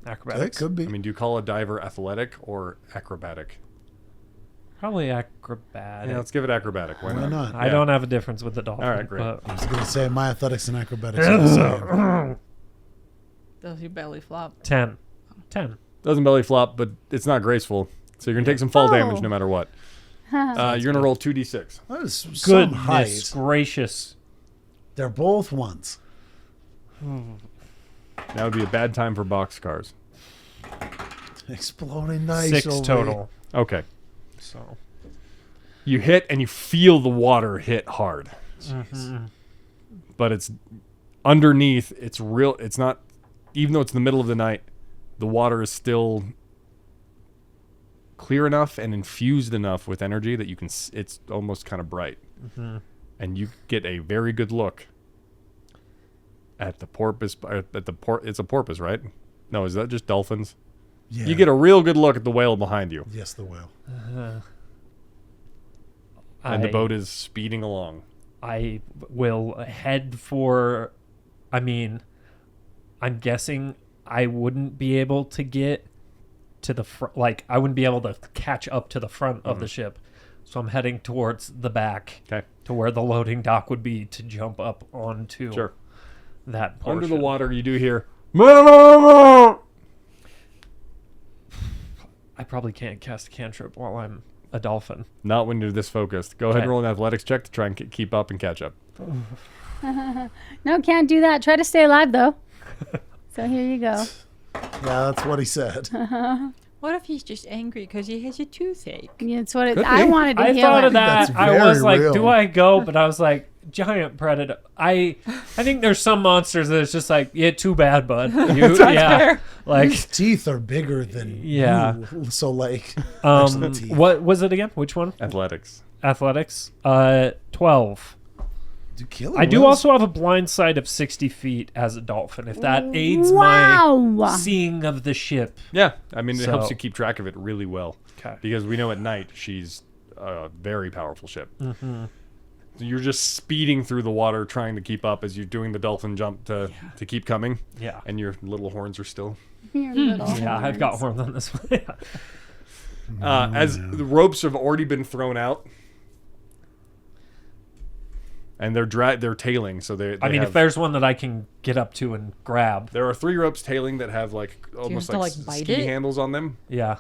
That acrobatics? could be. I mean, do you call a diver athletic or acrobatic? Probably acrobatic. Yeah, let's give it acrobatic. Why Why not? not? I don't have a difference with the dolphin. All right, great. but- I was going to say my athletics and acrobatics are the same. Does your belly flop? 10. Doesn't belly flop, but it's not graceful. So you're gonna take some fall damage no matter what. You're gonna roll 2d6. That is some Goodness height. gracious. They're both ones. That would be a bad time for boxcars. Exploding nice. 6 over total. Okay. So You hit and you feel the water hit hard. But it's underneath. It's real. It's not, even though it's in the middle of the night, the water is still clear enough and infused enough with energy that you can, it's almost kind of bright. And you get a very good look at the porpoise, it's a porpoise, right? No, is that just dolphins? Yeah. You get a real good look at the whale behind you. Yes, the whale. And the boat is speeding along. I will head for. I mean, I'm guessing I wouldn't be able to get to the front. Like, I wouldn't be able to catch up to the front of the ship. So I'm heading towards the back. Okay. To where the loading dock would be to jump up onto Sure. that portion. Under the water, you do hear, "Mama!" I probably can't cast a cantrip while I'm a dolphin. Not when you're this focused. Go ahead Okay. and roll an athletics check to try and keep up and catch up. No, can't do that. Try to stay alive though. So here you go. Yeah, that's what he said. What if he's just angry because he has a toothache? Yeah, it's what it, Could I be. wanted to I heal thought it. of that. That's I was very like, real. do I go? But I was like, giant predator. I think there's some monsters that it's just like, yeah, too bad, bud. You, yeah, like, His teeth are bigger than Yeah. you. So, like, actually teeth. what was it again? Which one? Athletics. Athletics. 12. Do killer I do whales- also have a blind sight of 60 feet as a dolphin. If that aids Wow. my seeing of the ship. Yeah, I mean, it helps So- you keep track of it really well. Okay. Because we know at night she's a very powerful ship. So you're just speeding through the water trying to keep up as you're doing the dolphin jump to keep coming. Yeah. And your little horns are still. Your little Yeah, I've got horns. horns on this one. As the ropes have already been thrown out. And they're tailing, so they I mean, have, if there's one that I can get up to and grab. there are 3 ropes tailing that have like almost have to, like, like, bite ski it? handles on them, Yeah.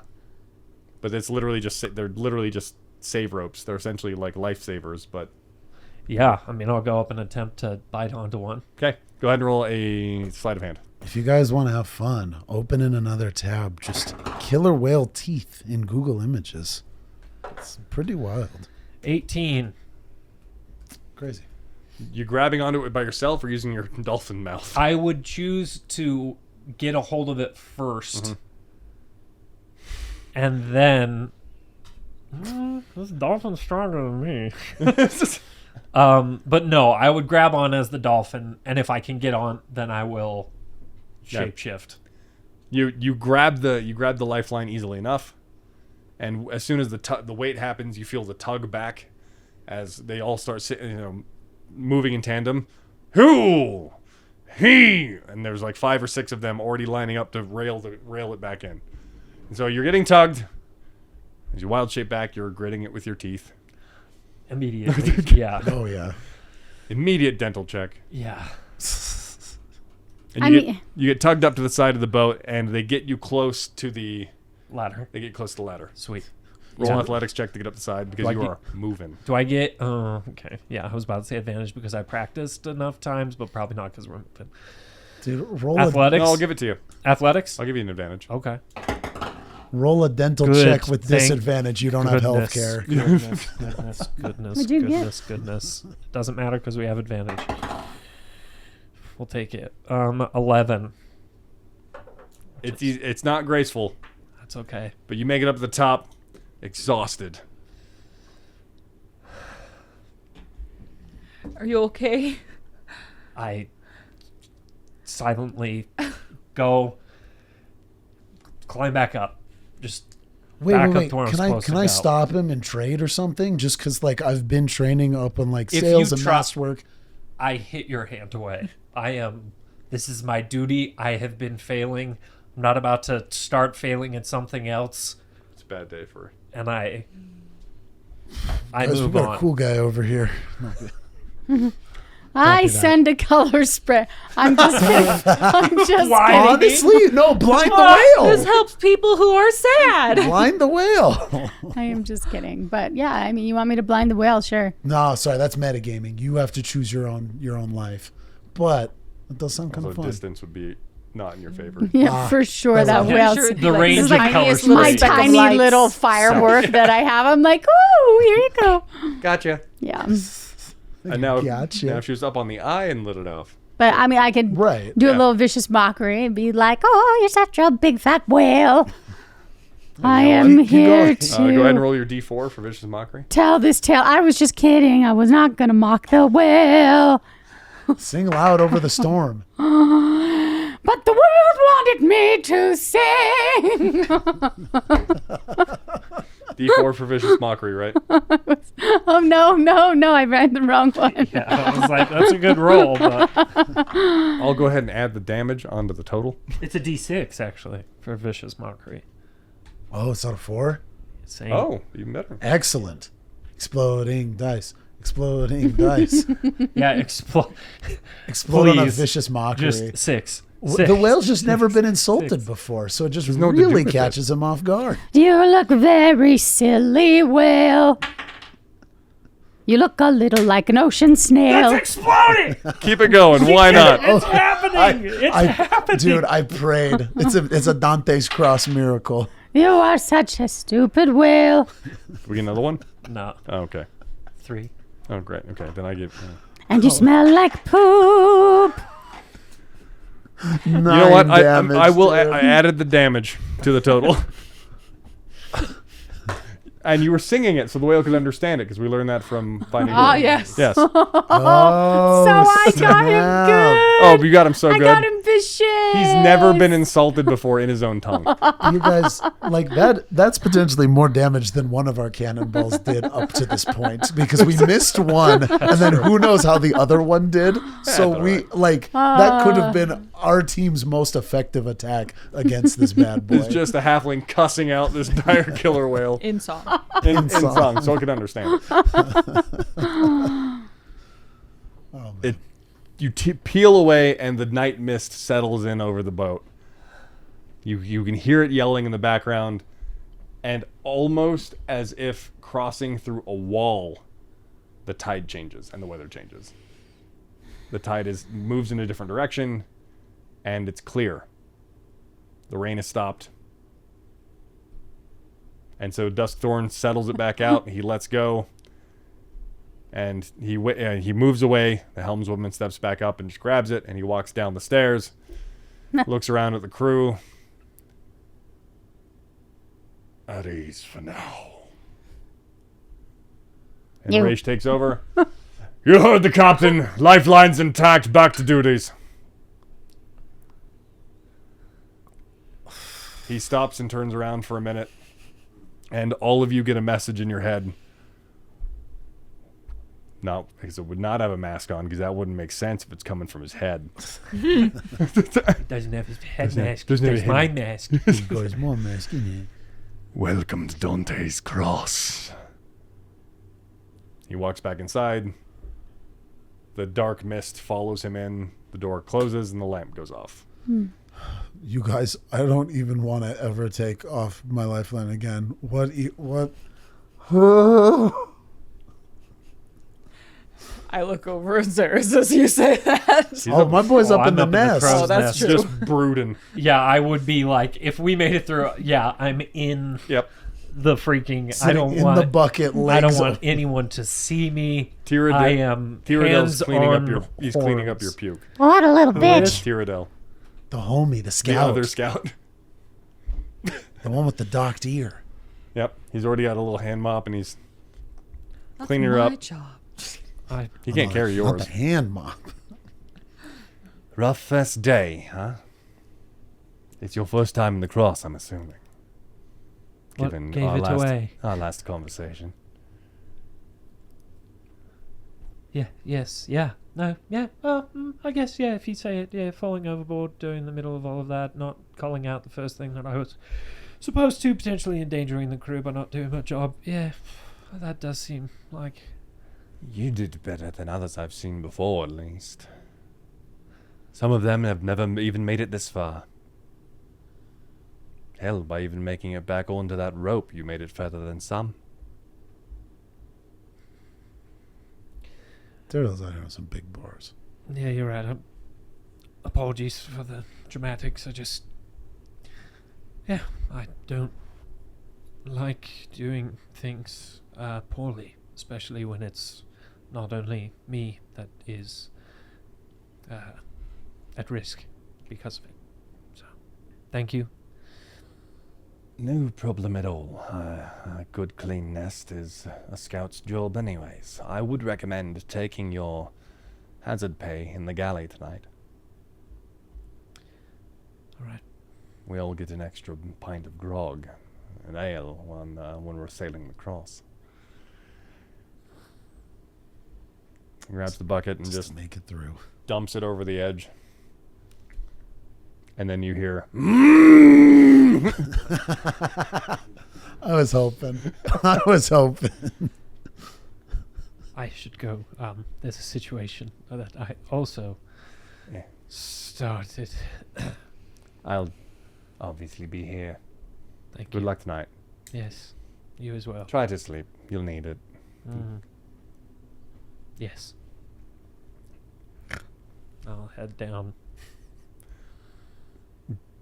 but it's literally they're literally just save ropes. They're essentially like lifesavers, but Yeah. I mean, I'll go up and attempt to bite onto one. okay. Go ahead and roll a sleight of hand. If you guys want to have fun, open in another tab. Just killer whale teeth in Google Images. It's pretty wild. 18. Crazy. You grabbing onto it by yourself or using your dolphin mouth? I would choose to get a hold of it first. And then... this dolphin's stronger than me. But no, I would grab on as the dolphin, and if I can get on, then I will Yeah. shapeshift. You grab the lifeline easily enough, and as soon as the weight happens, you feel the tug back as they all start moving in tandem. Who? He! And there's like 5 or 6 of them already lining up to rail it back in. And so you're getting tugged. As you wild shape back, you're gritting it with your teeth. Immediately. Yeah. Oh, yeah. Immediate dental check. Yeah. And you get tugged up to the side of the boat, and they get you close to the Ladder. ladder. Sweet. Roll an athletics check to get up the side because Do I you get- are moving. Do I get... okay. Yeah, I was about to say advantage because I practiced enough times, but probably not because we're moving. Dude, roll a... Athletics? No, I'll give it to you. Athletics? I'll give you an advantage. Okay. Roll a dental Good. check with Thank disadvantage. You don't have health goodness. care. Goodness. What'd you get? Goodness. Doesn't matter because we have advantage. We'll take it. 11. It's not graceful, That's okay. but you make it up to the top, exhausted. Are you okay? I silently go climb back up. Just back up to where I'm supposed Can to I go. stop him and trade or something? Just because like I've been training up on like If sales you and try- mass work. I hit your hand away. This is my duty. I have been failing. I'm not about to start failing at something else. It's a bad day for. And I Guys, we move got on. a cool guy over here. I do that. send a color spray. I'm just kidding. I'm just Why? kidding. Honestly, no, blind This the whale. helps people who are sad. Blind the whale. I am just kidding. But yeah, I mean, you want me to blind the whale? Sure. No, sorry, that's metagaming. You have to choose your own life. But it does sound kind Also, of fun. distance would be not in your favor. Yeah, for sure. That that's whale. Sure, The like, range this is of like color tiniest spray. little My speck of tiny lights. little firework that I have. I'm like, ooh, here you go. Gotcha. Yeah. And now, Gotcha. now she was up on the eye and lit it off. But I mean, I could Right. do a Yeah. little vicious mockery and be like, oh, you're such a big fat whale. I am You here go- to Go ahead and roll your D4 for vicious mockery. tell this tale. I was just kidding. I was not going to mock the whale. Sing loud over the storm. But the world wanted me to sing. D4 for vicious mockery, right? Oh, no. I read the wrong one. Yeah, I was like, that's a good roll, but I'll go ahead and add the damage onto the total. it's a D6 actually for vicious mockery. Oh, it's not a 4? Same. Oh, even better. Excellent. Exploding dice. Exploding dice. Yeah, explode. Explode on a Please, vicious mockery. Just 6. The whale's just never been insulted before, so it just no to do really with catches him off guard. You look very silly, whale. You look a little like an ocean snail. exploding! Keep it going. Why not? It's happening! It's happening! Dude, I prayed. It's a Dante's cross miracle. You are such a stupid whale. We get another one? No, Oh, okay. 3. Oh, great. Okay, then I give. And you smell like poop. You know what? Damage, I will. dude. I added the damage to the total. And you were singing it so the whale could understand it because we learned that from Finding Ah, Dory. yes. Yes. Oh, So I got him snap. good. Oh, you got him so I good. got him vicious. He's never been insulted before in his own tongue. You guys, like that's potentially more damage than one of our cannonballs did up to this point because we missed one and then who knows how the other one did. So we that could have been our team's most effective attack against this bad boy. It's just a halfling cussing out this dire killer whale In song. in song. song so it could understand it. You peel away and the night mist settles in over the boat. You can hear it yelling in the background, and almost as if crossing through a wall, the tide changes and the weather changes. The tide moves in a different direction, and it's clear. The rain has stopped. And so Duskthorn settles it back out. He lets go. And he moves away. The helmswoman steps back up and just grabs it. And he walks down the stairs. Looks around at the crew. At ease for now. And You- Raish takes over. You heard the captain. Lifelines intact. Back to duties. He stops and turns around for a minute. And all of you get a message in your head. No, because it would not have a mask on, because that wouldn't make sense if it's coming from his head. Doesn't have his head mask. doesn't have There's his my head mask. There's more mask in here. Welcome to Dante's Cross. He walks back inside. The dark mist follows him in. The door closes and the lamp goes off. You guys, I don't even want to ever take off my lifeline again. What? I look over at Zeris as you say that. Oh, my boy's up I'm in the up in the nest. crow's Oh, that's nest. true. Just brooding. Yeah, I would be like, if we made it through, yeah, I'm in Yep. the freaking, I Sitting don't in want, the bucket, I don't legs want up. anyone to see me. Tyradel, I am Tyradel's cleaning up your. hands-on He's cleaning up your horns. puke. What a little It's bitch. Tyradel, The homie, the the scout, other scout. the one with the docked ear. Yep, he's already got a little hand mop and he's That's cleaning her my up. job. He can't carry Not yours. the hand mop. Rough first day, huh? It's your first time in the cross, I'm assuming. What Given gave our it last, away? our last conversation. Yeah, yes, yeah, no, yeah, I guess, yeah, if you say it, yeah, falling overboard during the middle of all of that, not calling out the first thing that I was supposed to, potentially endangering the crew by not doing my job, yeah, that does seem like... You did better than others I've seen before, at least. Some of them have never even made it this far. Hell, by even making it back onto that rope, you made it further than some. Turtles out here with some big bars. Yeah, you're right. Apologies for the dramatics. I just... Yeah, I don't like doing things poorly, especially when it's not only me that is at risk because of it. So, thank you. No problem at all. A good clean nest is a scout's job anyways. I would recommend taking your hazard pay in the galley tonight. All right. We all get an extra pint of grog, an ale, when we're sailing the cross. He grabs the bucket and just to make it through. dumps it over the edge. And then you hear, I was hoping. I was hoping. I should go. There's a situation that I also Yeah. started. I'll obviously be here. Thank Good you. luck tonight. Yes, you as well. Try to sleep. You'll need it. Yes. I'll head down.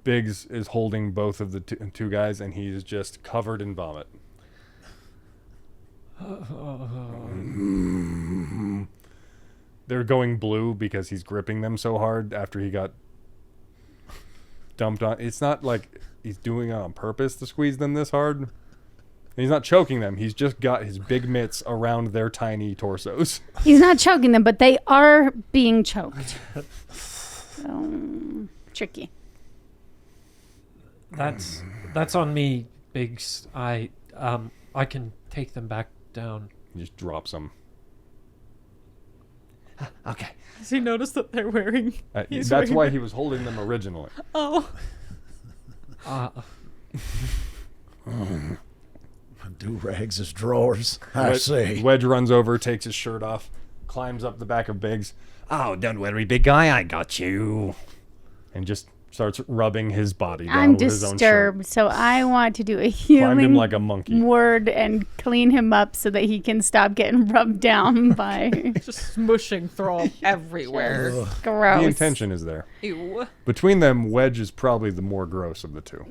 Biggs is holding both of the two guys, and he's just covered in vomit. They're going blue because he's gripping them so hard after he got dumped on. It's not like he's doing it on purpose to squeeze them this hard. And he's not choking them. He's just got his big mitts around their tiny torsos. He's not choking them, but they are being choked. So, tricky. That's on me, Biggs. I can take them back down. He just drops them. Okay. Has he noticed that they're wearing? He's That's wearing why the- he was holding them originally. Oh, Do rags as drawers. I see. Wedge runs over, takes his shirt off, climbs up the back of Biggs. Oh, don't worry, big guy, I got you. And just starts rubbing his body down I'm with his own shirt. disturbed, so I want to do a Climbed him healing like a monkey. word and clean him up so that he can stop getting rubbed down by just smushing throw everywhere. gross. The intention is there. Ew. Between them, Wedge is probably the more gross of the two.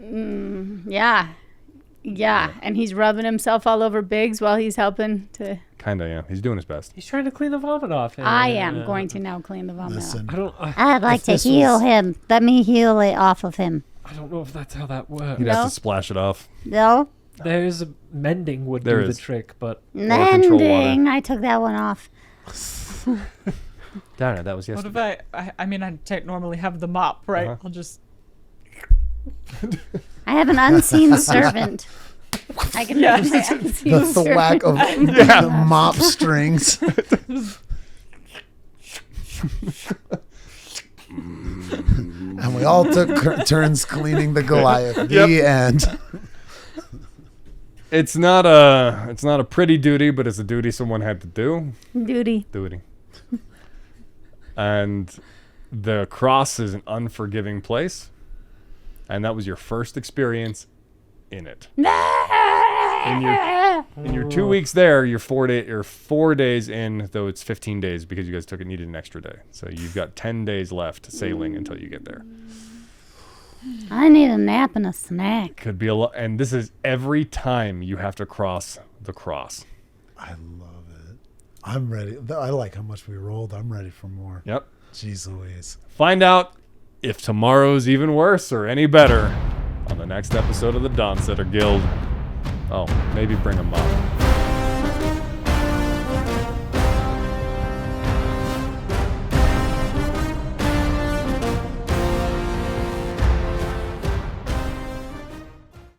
Yeah, and he's rubbing himself all over Biggs while he's helping to. Kinda, yeah. He's doing his best. He's trying to clean the vomit off. I am going to now clean the vomit Listen, I don't. I'd like If to this heal was- him. Let me heal it off of him. I don't know if that's how that works. He'd No. have to splash it off. No? There's a mending would There do is. the trick, but control water. Mending. I took that one off. Darn it, that was What yesterday. if I mean, I normally have the mop, right? Uh-huh. I'll just. I have an unseen servant. I can Yeah. use my unseen the servant. thwack of the mop strings. And we all took turns cleaning the Goliath. Yep. The end. It's not a pretty duty, but it's a duty someone had to do. duty. Duty. And the cross is an unforgiving place. And that was your first experience in it. In your 2 weeks there, you're 4 days in, though it's 15 days because you guys needed an extra day. So you've got 10 days left sailing until you get there. I need a nap and a snack. Could be a lot, and this is every time you have to cross the cross. I love it. I'm ready. I like how much we rolled. I'm ready for more. Yep. Jeez Louise. Find out if tomorrow's even worse or any better on the next episode of the DawnSetter Guild. Oh, maybe bring a mom.